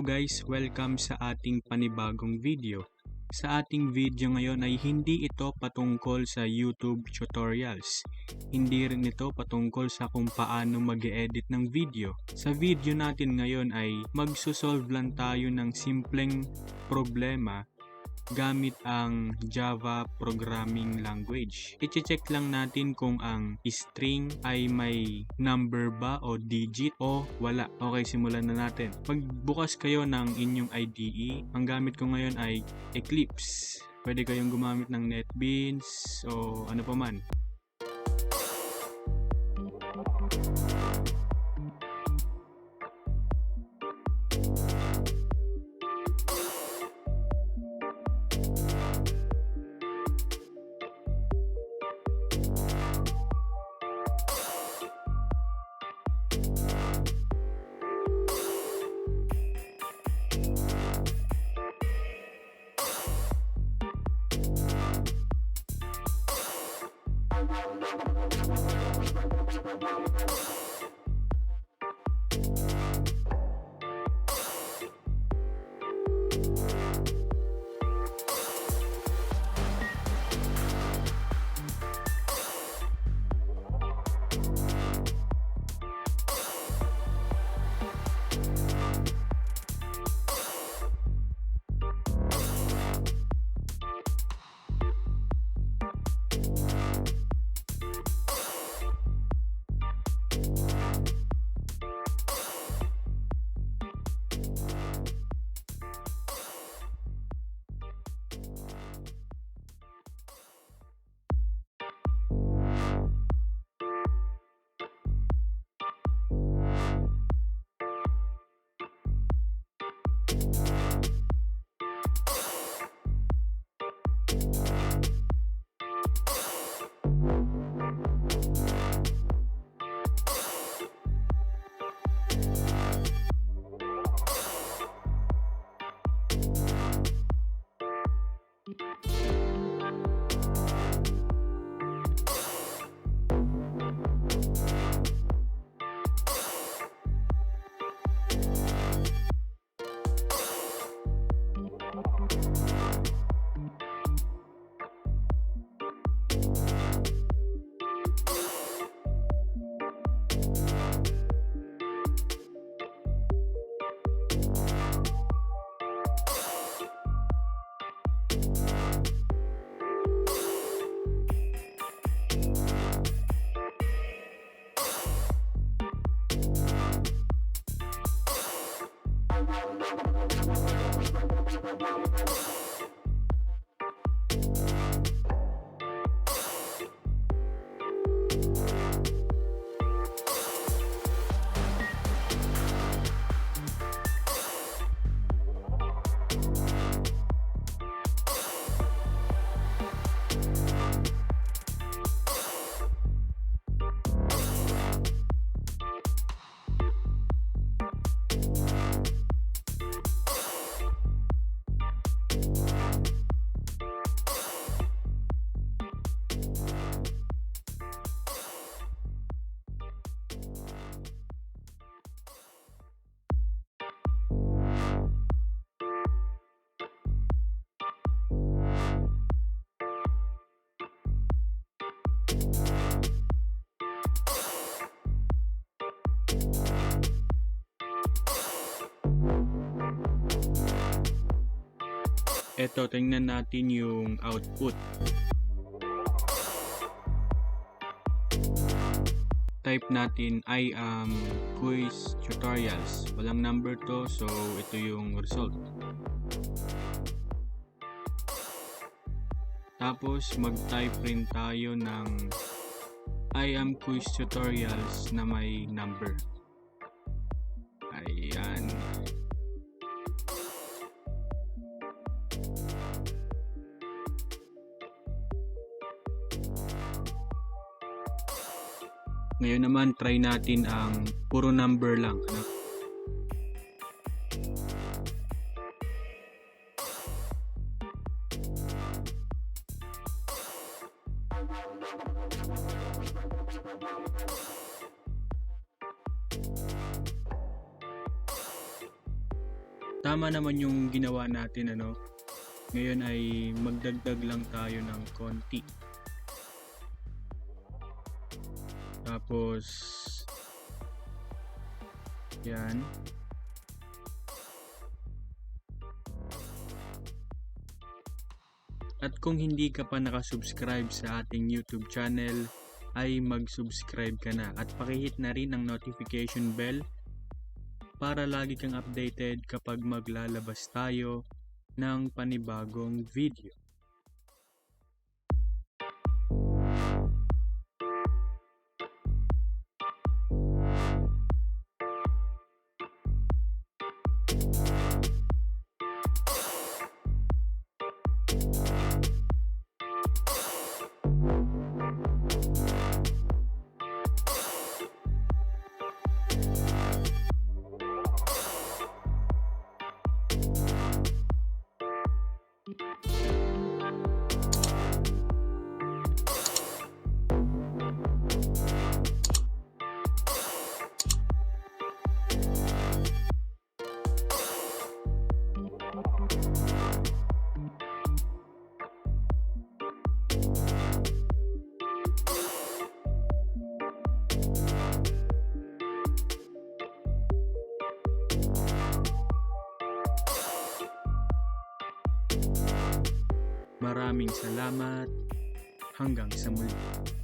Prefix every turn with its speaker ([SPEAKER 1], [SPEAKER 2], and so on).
[SPEAKER 1] Hello guys, welcome sa ating panibagong video. Sa ating video ngayon ay hindi ito patungkol sa YouTube tutorials. Hindi rin ito patungkol sa kung paano mag-edit ng video. Sa video natin ngayon ay magsosolve lang tayo ng simpleng problema gamit ang Java programming language. I-check lang natin kung ang string ay may number ba o digit o wala. Okay, simulan na natin. Magbukas kayo ng inyong IDE. Ang gamit ko ngayon ay Eclipse. Pwede kayong gumamit ng NetBeans o ano pa man. Eto, tingnan natin yung output. Type natin I am Kuys tutorials. Walang number to, so ito yung result. Tapos mag-type rin tayo ng I am Kuys tutorials na may number. Ayan. Ngayon naman, try natin ang puro number lang. tama naman yung ginawa natin, ano. Ngayon ay magdagdag lang tayo ng konti. Tapos yan. At kung hindi ka pa nakasubscribe sa ating YouTube channel, ay mag-subscribe ka na at pakihit na rin ang notification bell para lagi kang updated kapag maglalabas tayo ng panibagong video. Maraming salamat. Hanggang sa muli.